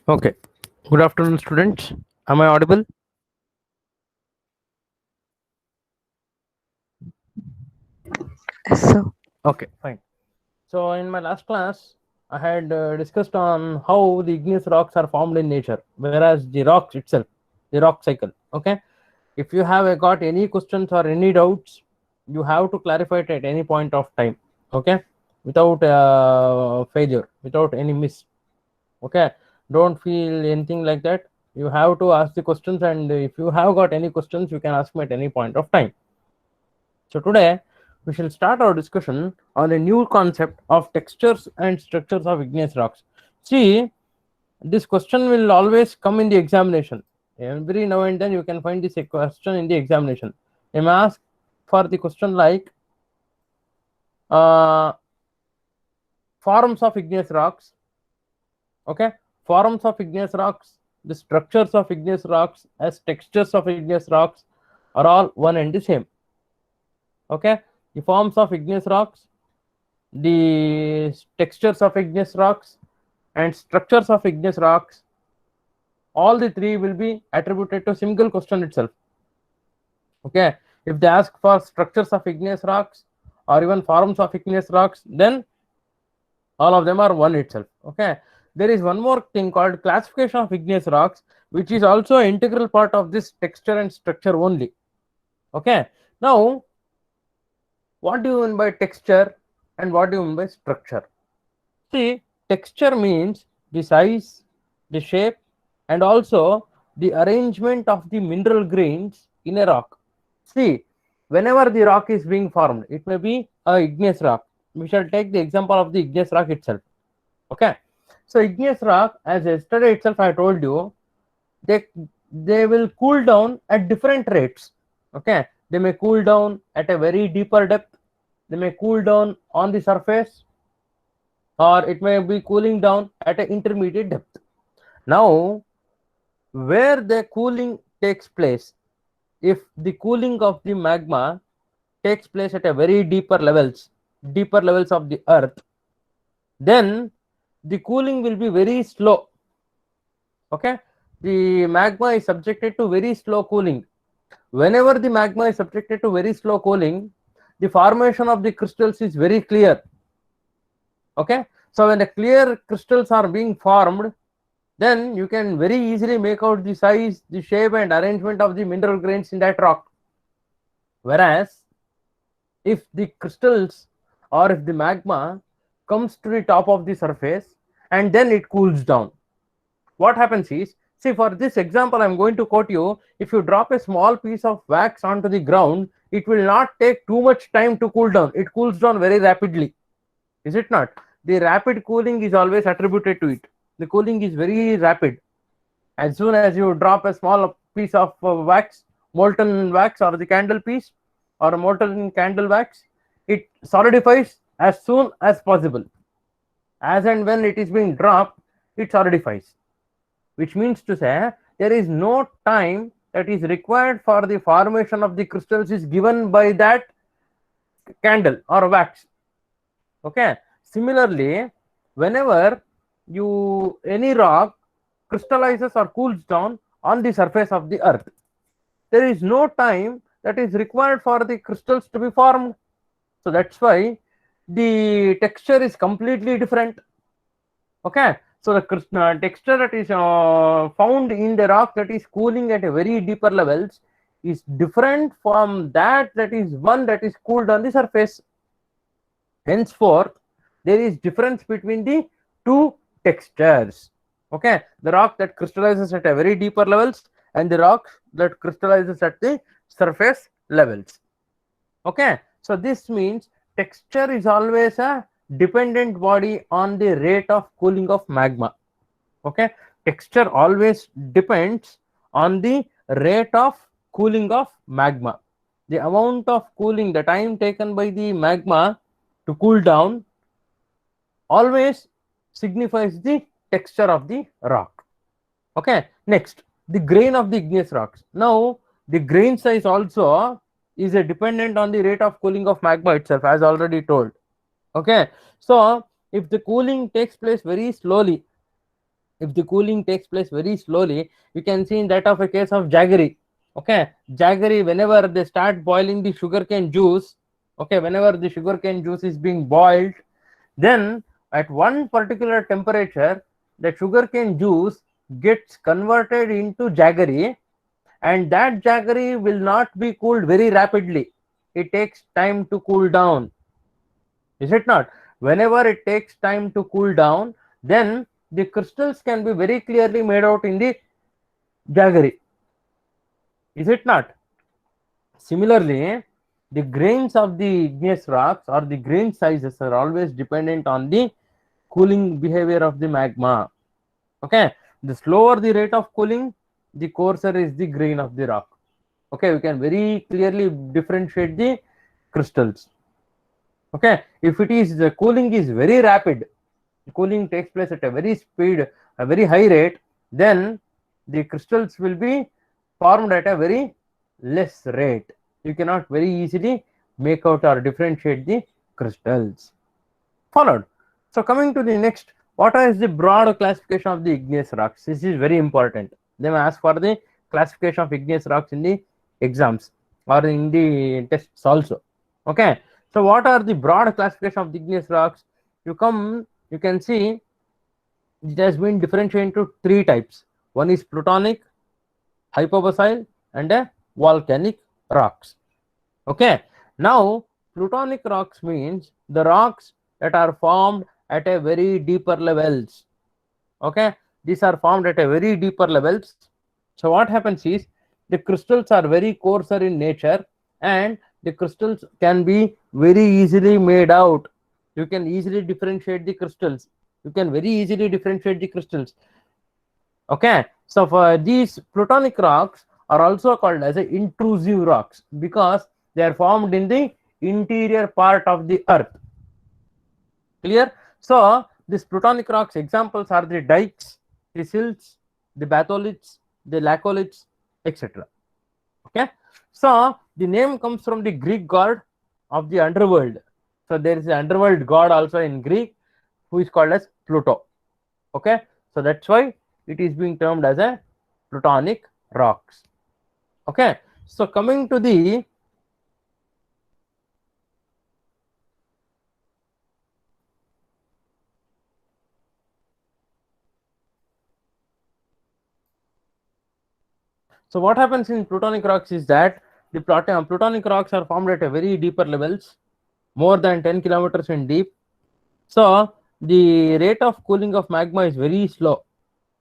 Okay. Good afternoon, students. Am I audible? So, Okay, fine. So, in my last class, I had discussed on how the igneous rocks are formed in nature, whereas the rocks itself, the rock cycle. Okay. If you have got any questions or any doubts, you have to clarify it at any point of time. Okay. Without failure, without any miss. Okay. Don't feel anything like that. You have to ask the questions, and if you have got any questions, you can ask me at any point of time. So today we shall start our discussion on a new concept of textures and structures of igneous rocks. See, this question will always come in the examination. Every now and then you can find this question in the examination. They may ask for the question like uh, forms of igneous rocks. Okay, forms of igneous rocks, the structures of igneous rocks as textures of igneous rocks are all one and the same. Okay, the forms of igneous rocks, the textures of igneous rocks and structures of igneous rocks, all the three will be attributed to single question itself. Okay, if they ask for structures of igneous rocks or even forms of igneous rocks, then all of them are one itself. Okay, there is one more thing called classification of igneous rocks, which is also an integral part of this texture and structure only. Okay, now what do you mean by texture and what do you mean by structure? See, texture means the size, the shape, and also the arrangement of the mineral grains in a rock. See, whenever the rock is being formed, it may be a igneous rock. We shall take the example of the igneous rock itself. Okay. So igneous rock, as yesterday itself I told you, they they will cool down at different rates. Okay. They may cool down at a very deeper depth. They may cool down on the surface, or it may be cooling down at an intermediate depth. Now, where the cooling takes place, if the cooling of the magma takes place at a very deeper levels of the earth, then the cooling will be very slow. Okay, the magma is subjected to very slow cooling. Whenever the magma is subjected to very slow cooling, the formation of the crystals is very clear. Okay, so when the clear crystals are being formed, then you can very easily make out the size, the shape and arrangement of the mineral grains in that rock. Whereas if the crystals or if the magma comes to the top of the surface and then it cools down, what happens is, see, for this example I'm going to quote you, if you drop a small piece of wax onto the ground, it will not take too much time to cool down. It cools down very rapidly, is it not? The rapid cooling is always attributed to it. The cooling is very rapid. As soon as you drop a small piece of wax, molten wax, or the candle piece or molten candle wax, it solidifies as soon as possible. As and when it is being dropped, it solidifies, which means to say there is no time that is required for the formation of the crystals is given by that candle or wax. Okay, similarly, whenever you any rock crystallizes or cools down on the surface of the earth, there is no time that is required for the crystals to be formed. So that's why the texture is completely different. Okay, so the texture that is found in the rock that is cooling at a very deeper levels is different from that is one that is cooled on the surface. Henceforth, there is difference between the two textures. Okay, the rock that crystallizes at a very deeper levels and the rock that crystallizes at the surface levels. Okay, so this means texture is always a dependent body on the rate of cooling of magma. Okay, texture always depends on the rate of cooling of magma. The amount of cooling, the time taken by the magma to cool down always signifies the texture of the rock. Okay, next, the grain of the igneous rocks. Now the grain size also is a dependent on the rate of cooling of magma itself, as already told. Okay, so if the cooling takes place very slowly, if the cooling takes place very slowly, you can see in that of a case of jaggery. Okay, jaggery, whenever they start boiling the sugarcane juice, okay, whenever the sugarcane juice is being boiled, then at one particular temperature, the sugarcane juice gets converted into jaggery, and that jaggery will not be cooled very rapidly. It takes time to cool down, is it not? Whenever it takes time to cool down, then the crystals can be very clearly made out in the jaggery, is it not? Similarly, the grains of the igneous rocks or the grain sizes are always dependent on the cooling behavior of the magma. Okay, the slower the rate of cooling, the coarser is the grain of the rock. Okay, we can very clearly differentiate the crystals. Okay, if it is the cooling is very rapid, cooling takes place at a very speed, a very high rate, then the crystals will be formed at a very less rate. You cannot very easily make out or differentiate the crystals. Followed. So coming to the next, what is the broad classification of the igneous rocks? This is very important. They may ask for the classification of igneous rocks in the exams or in the tests also. Okay, so what are the broad classification of the igneous rocks? You can see it has been differentiated into three types. One is plutonic, hypobasal, and volcanic rocks. Okay, now plutonic rocks means the rocks that are formed at a very deeper levels. Okay, these are formed at a very deeper levels. So what happens is the crystals are very coarser in nature, and the crystals can be very easily made out. You can easily differentiate the crystals. You can very easily differentiate the crystals. Okay, so for these plutonic rocks are also called as a intrusive rocks because they are formed in the interior part of the earth. Clear? So these plutonic rocks examples are the dikes, the silts, the batholiths, the laccoliths, etc. Okay, so the name comes from the Greek god of the underworld. So there is an underworld god also in Greek who is called as Pluto. Okay, so that's why it is being termed as a plutonic rocks. Okay, so coming to the so what happens in plutonic rocks is that the plutonic rocks are formed at a very deeper levels, more than 10 kilometers in deep. So the rate of cooling of magma is very slow.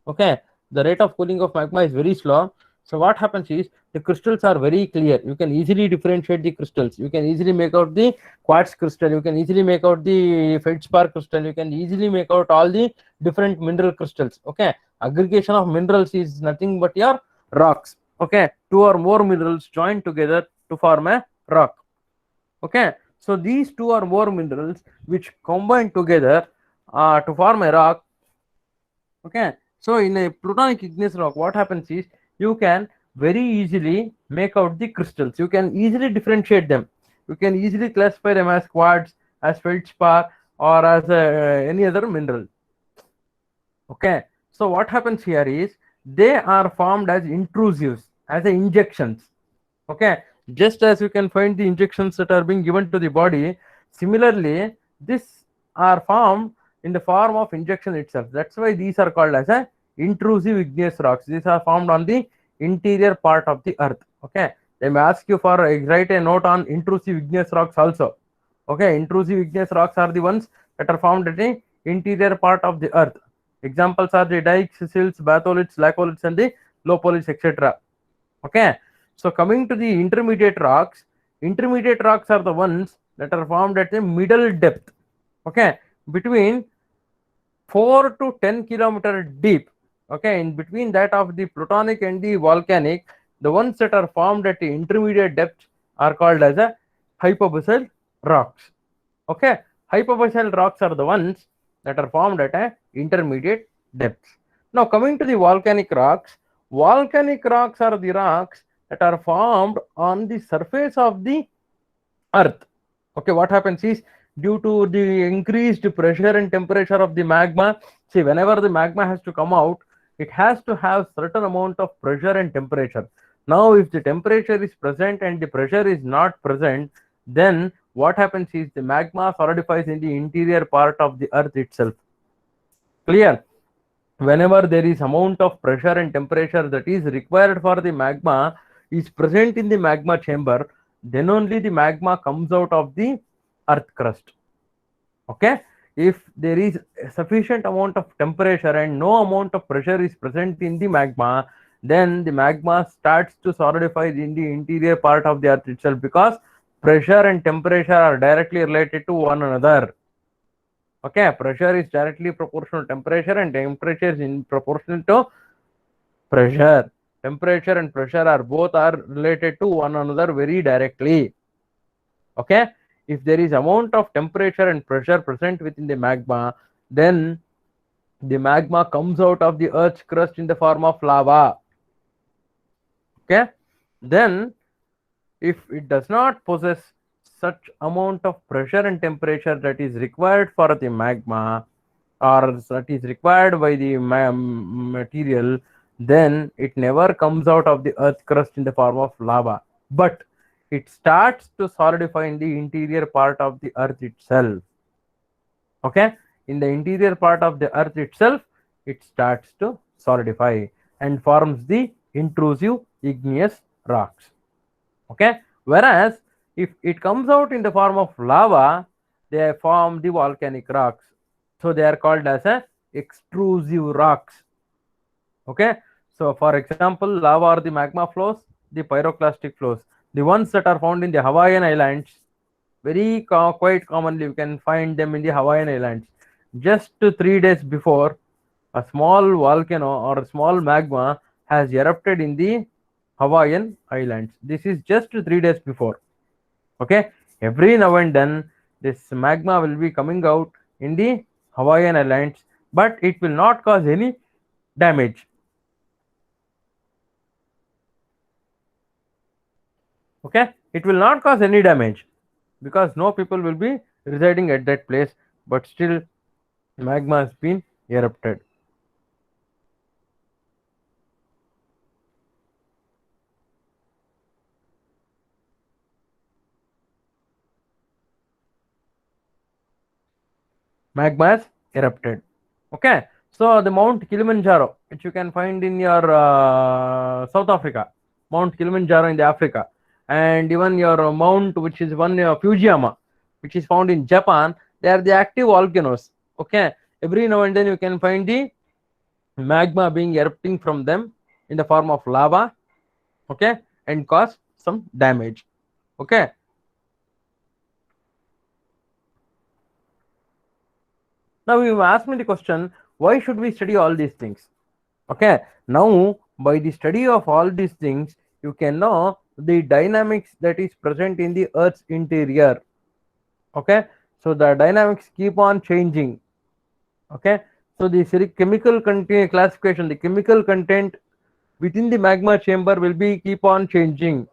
Okay, the rate of cooling of magma is very slow. So what happens is the crystals are very clear. You can easily differentiate the crystals. You can easily make out the quartz crystal. You can easily make out the feldspar crystal. You can easily make out all the different mineral crystals. Okay, aggregation of minerals is nothing but your rocks. Okay, two or more minerals joined together to form a rock. Okay, so these two or more minerals which combine together to form a rock. Okay, so in a plutonic igneous rock, what happens is you can very easily make out the crystals. You can easily differentiate them. You can easily classify them as quartz, as feldspar, or as any other mineral. Okay, so what happens here is they are formed as intrusives, as injections. Okay, just as you can find the injections that are being given to the body, similarly this are formed in the form of injection itself. That's why these are called as a intrusive igneous rocks. These are formed on the interior part of the earth. Okay, they may ask you for write a note on intrusive igneous rocks also. Okay, intrusive igneous rocks are the ones that are formed at the interior part of the earth. Examples are the dikes, silts, batholiths, laccoliths, and the lopoliths, etc. Okay, so coming to the intermediate rocks are the ones that are formed at the middle depth. Okay, between 4 to 10 kilometer deep. Okay, in between that of the plutonic and the volcanic, the ones that are formed at the intermediate depth are called as a hypobasal rocks. Okay, hypobasal rocks are the ones that are formed at a intermediate depth. Now coming to the volcanic rocks are the rocks that are formed on the surface of the earth. Okay, what happens is due to the increased pressure and temperature of the magma. See, whenever the magma has to come out, it has to have certain amount of pressure and temperature. Now, if the temperature is present and the pressure is not present, then what happens is the magma solidifies in the interior part of the earth itself. Clear? Whenever there is amount of pressure and temperature that is required for the magma is present in the magma chamber, then only the magma comes out of the earth crust. Okay, if there is a sufficient amount of temperature and no amount of pressure is present in the magma, then the magma starts to solidify in the interior part of the earth itself, because pressure and temperature are directly related to one another. Okay, pressure is directly proportional to temperature and temperature is in proportional to pressure. Temperature and pressure are both are related to one another very directly. Okay, if there is amount of temperature and pressure present within the magma, then the magma comes out of the earth's crust in the form of lava. Okay, then if it does not possess such amount of pressure and temperature that is required for the magma, or that is required by the material, then it never comes out of the earth crust in the form of lava, but it starts to solidify in the interior part of the earth itself. Okay, in the interior part of the earth itself, it starts to solidify and forms the intrusive igneous rocks. Okay, whereas if it comes out in the form of lava, they form the volcanic rocks, so they are called as a extrusive rocks. Okay, so for example, lava or the magma flows, the pyroclastic flows, the ones that are found in the Hawaiian Islands, very quite commonly you can find them in the Hawaiian Islands. Just 3 days before, a small volcano or a small magma has erupted in the Hawaiian Islands. This is just 3 days before. Okay, every now and then this magma will be coming out in the Hawaiian Islands, but it will not cause any damage. Okay, it will not cause any damage because no people will be residing at that place, but still magma has been erupted. Magma has erupted. Okay, so the Mount Kilimanjaro, which you can find in your South Africa, Mount Kilimanjaro in the Africa, and even your mount, which is one Fujiyama, which is found in Japan, they are the active volcanoes. Okay, every now and then you can find the magma being erupting from them in the form of lava. Okay, and cause some damage. Okay, now you ask me the question, why should we study all these things? Okay, now by the study of all these things, you can know the dynamics that is present in the earth's interior. Okay, so the dynamics keep on changing. Okay, so the chemical content classification, the chemical content within the magma chamber will be keep on changing.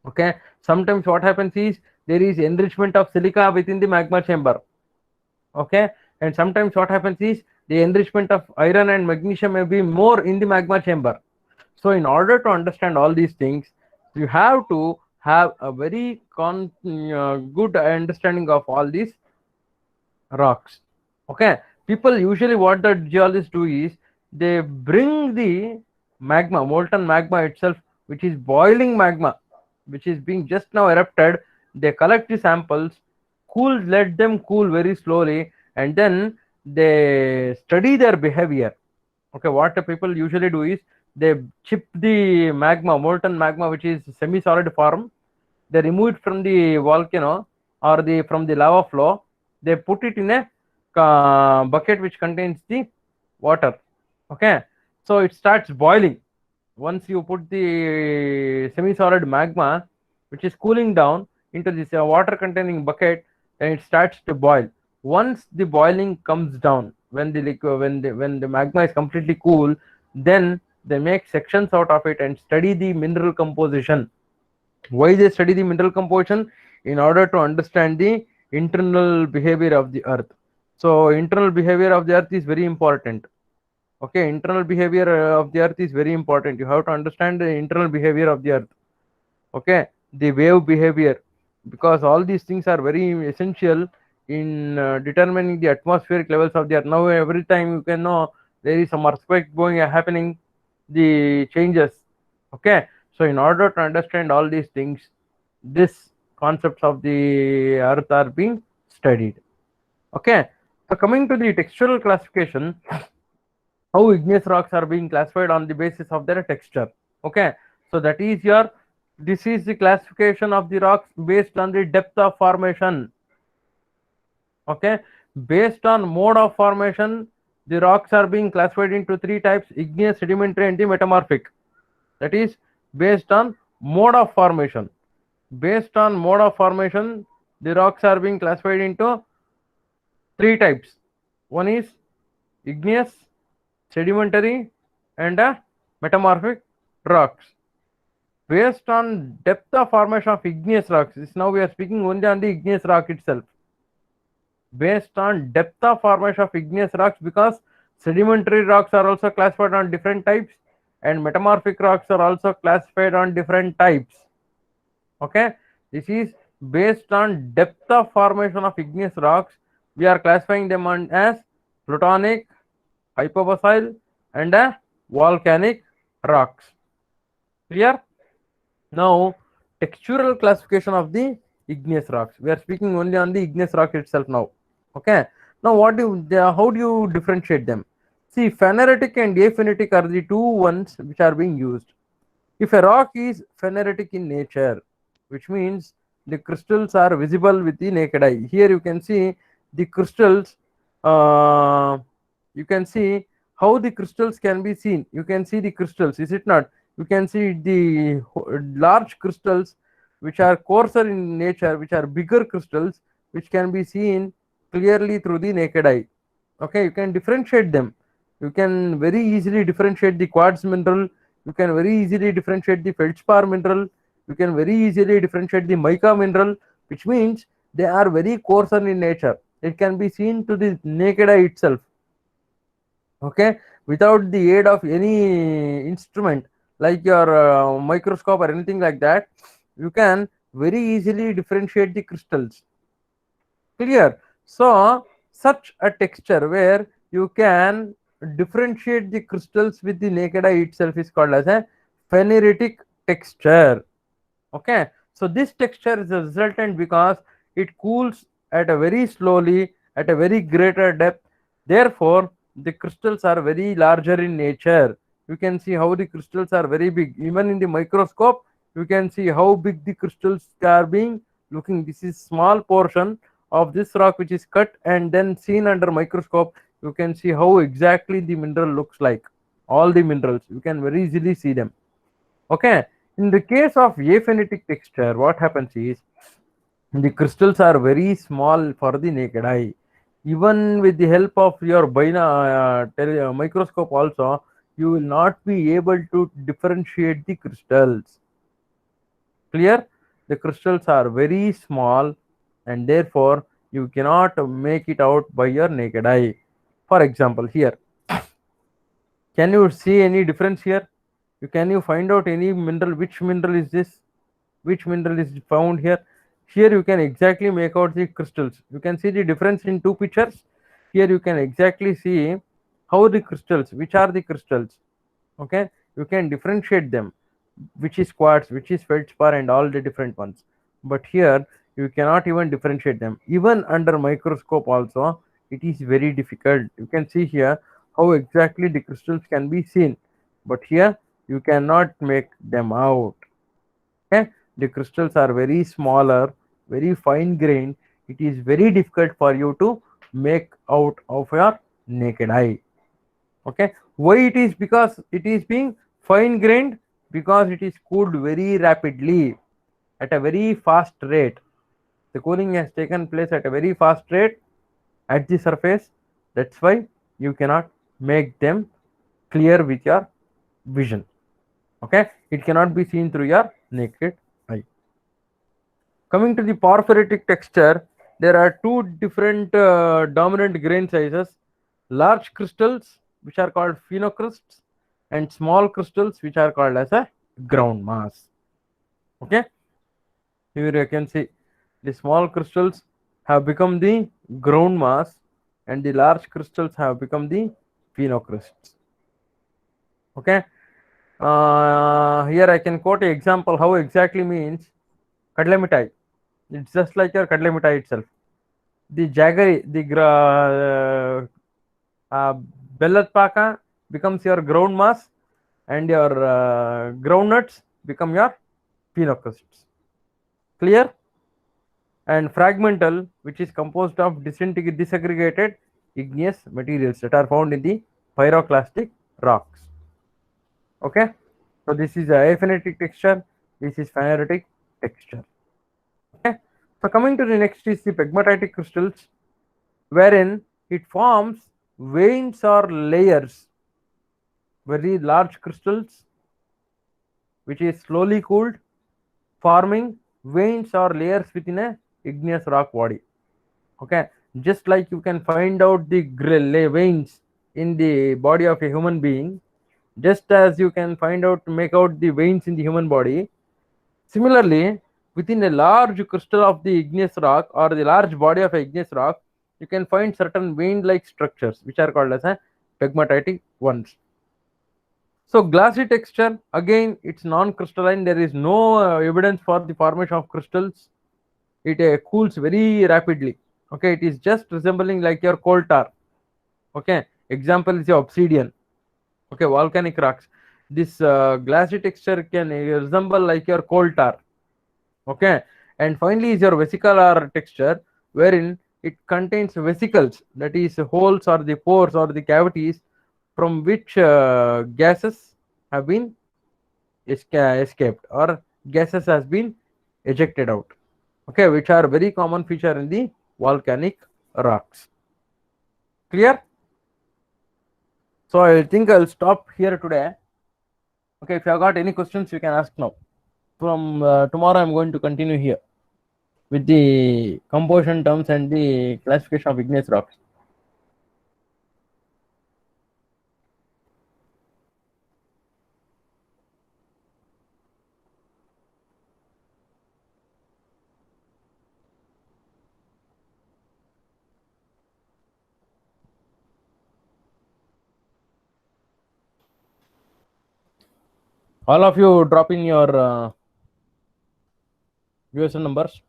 Okay, sometimes what happens is there is enrichment of silica within the magma chamber. Okay, and sometimes what happens is the enrichment of iron and magnesium may be more in the magma chamber. So in order to understand all these things, you have to have a very good understanding of all these rocks. Okay, people usually what the geologists do is they bring the magma, molten magma itself, which is boiling magma, which is being just now erupted. They collect the samples, let them cool very slowly, and then they study their behavior. Okay, what the people usually do is they chip the magma, molten magma, which is semi-solid form. They remove it from the volcano or from the lava flow. They put it in a bucket which contains the water. Okay, so it starts boiling. Once you put the semi-solid magma, which is cooling down, into this water containing bucket, then it starts to boil. Once the boiling comes down, when the liquid, when the magma is completely cool, then they make sections out of it and study the mineral composition. Why they study the mineral composition? In order to understand the internal behavior of the earth. So internal behavior of the earth is very important. Okay, internal behavior of the earth is very important. You have to understand the internal behavior of the earth. Okay, the wave behavior, because all these things are very essential in determining the atmospheric levels of the earth. Now every time you can know there is some earthquake going happening, the changes. Okay, so in order to understand all these things, this concepts of the earth are being studied. Okay, so coming to the textural classification, how igneous rocks are being classified on the basis of their texture. Okay, so that is your, this is the classification of the rocks based on the depth of formation. Okay, based on mode of formation, the rocks are being classified into three types: igneous, sedimentary, and the metamorphic. That is based on mode of formation. Based on mode of formation, the rocks are being classified into three types. One is igneous, sedimentary, and metamorphic rocks. Based on depth of formation of igneous rocks, this now we are speaking only on the igneous rock itself. Based on depth of formation of igneous rocks, because sedimentary rocks are also classified on different types and metamorphic rocks are also classified on different types. Okay, this is based on depth of formation of igneous rocks. We are classifying them on as plutonic, hypofossil, and volcanic rocks. Clear? Now, textural classification of the igneous rocks. We are speaking only on the igneous rock itself now. Okay. Now, how do you differentiate them? See, phaneretic and aphanitic are the two ones which are being used. If a rock is phaneretic in nature, which means the crystals are visible with the naked eye. Here you can see the crystals. You can see how the crystals can be seen. You can see the crystals, is it not? You can see the large crystals which are coarser in nature, which are bigger crystals, which can be seen clearly through the naked eye. Okay, you can differentiate them. You can very easily differentiate the quartz mineral. You can very easily differentiate the feldspar mineral. You can very easily differentiate the mica mineral, which means they are very coarser in nature. It can be seen to the naked eye itself. Okay, without the aid of any instrument like your microscope or anything like that, you can very easily differentiate the crystals. Clear? So such a texture where you can differentiate the crystals with the naked eye itself is called as a phaneretic texture. Okay, so this texture is a resultant because it cools at a very slowly at a very greater depth. Therefore the crystals are very larger in nature. You can see how the crystals are very big. Even in the microscope you can see how big the crystals are being looking. This is small portion of this rock which is cut and then seen under microscope. You can see how exactly the mineral looks like. All the minerals you can very easily see them. Okay, in the case of aphanitic texture, what happens is the crystals are very small for the naked eye. Even with the help of your microscope also, you will not be able to differentiate the crystals. Clear? The crystals are very small and therefore you cannot make it out by your naked eye. For example, here, can you see any difference here? Can you find out any mineral? Which mineral is this? Which mineral is found here? Here you can exactly make out the crystals. You can see the difference in two pictures. Here you can exactly see how the crystals, which are the crystals. Okay, you can differentiate them, which is quartz, which is feldspar, and all the different ones. But here you cannot even differentiate them. Even under microscope also, it is very difficult. You can see here how exactly the crystals can be seen, but here you cannot make them out. Okay, the crystals are very smaller, very fine grained. It is very difficult for you to make out of your naked eye. Okay, why it is? Because it is being fine grained, because it is cooled very rapidly at a very fast rate. The cooling has taken place at a very fast rate at the surface. That's why you cannot make them clear with your vision. Okay, it cannot be seen through your naked eye. Coming to the porphyritic texture, there are two different dominant grain sizes: large crystals, which are called phenocrysts, and small crystals, which are called as a ground mass. Okay, here you can see the small crystals have become the ground mass, and the large crystals have become the phenocrysts. Okay, here I can quote an example how exactly means kadle. It's just like your kadle itself. The jaggery, the bellat paka becomes your ground mass, and your groundnuts become your phenocrysts. Clear? And fragmental, which is composed of disaggregated igneous materials that are found in the pyroclastic rocks. Okay, so this is a aphanetic texture, this is phanerotic texture. Okay, so coming to the next is the pegmatitic crystals, wherein it forms veins or layers, very large crystals, which is slowly cooled, forming veins or layers within a igneous rock body. Okay, just like you can find out the veins in the body of a human being, just as you can find out make out the veins in the human body, similarly within a large crystal of the igneous rock or the large body of a igneous rock, you can find certain vein like structures which are called as a pegmatitic ones. So glassy texture, again it's non-crystalline, there is no evidence for the formation of crystals. It cools very rapidly. Okay, it is just resembling like your coal tar. Okay, example is your obsidian. Okay, volcanic rocks. This glassy texture can resemble like your coal tar. Okay, and finally is your vesicular texture, wherein it contains vesicles, that is holes or the pores or the cavities from which gases have been escaped or gases has been ejected out. Okay, which are very common feature in the volcanic rocks. Clear? So I think I'll stop here today. Okay, if you have got any questions, you can ask now. From tomorrow, I'm going to continue here with the composition terms and the classification of igneous rocks. All of you drop in your USN numbers.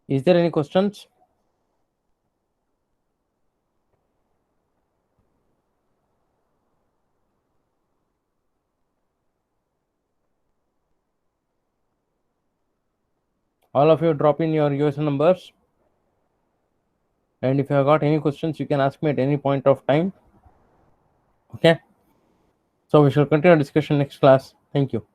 Is there any questions? All of you drop in your USN numbers. And if you have got any questions, you can ask me at any point of time. Okay. So we shall continue our discussion next class. Thank you.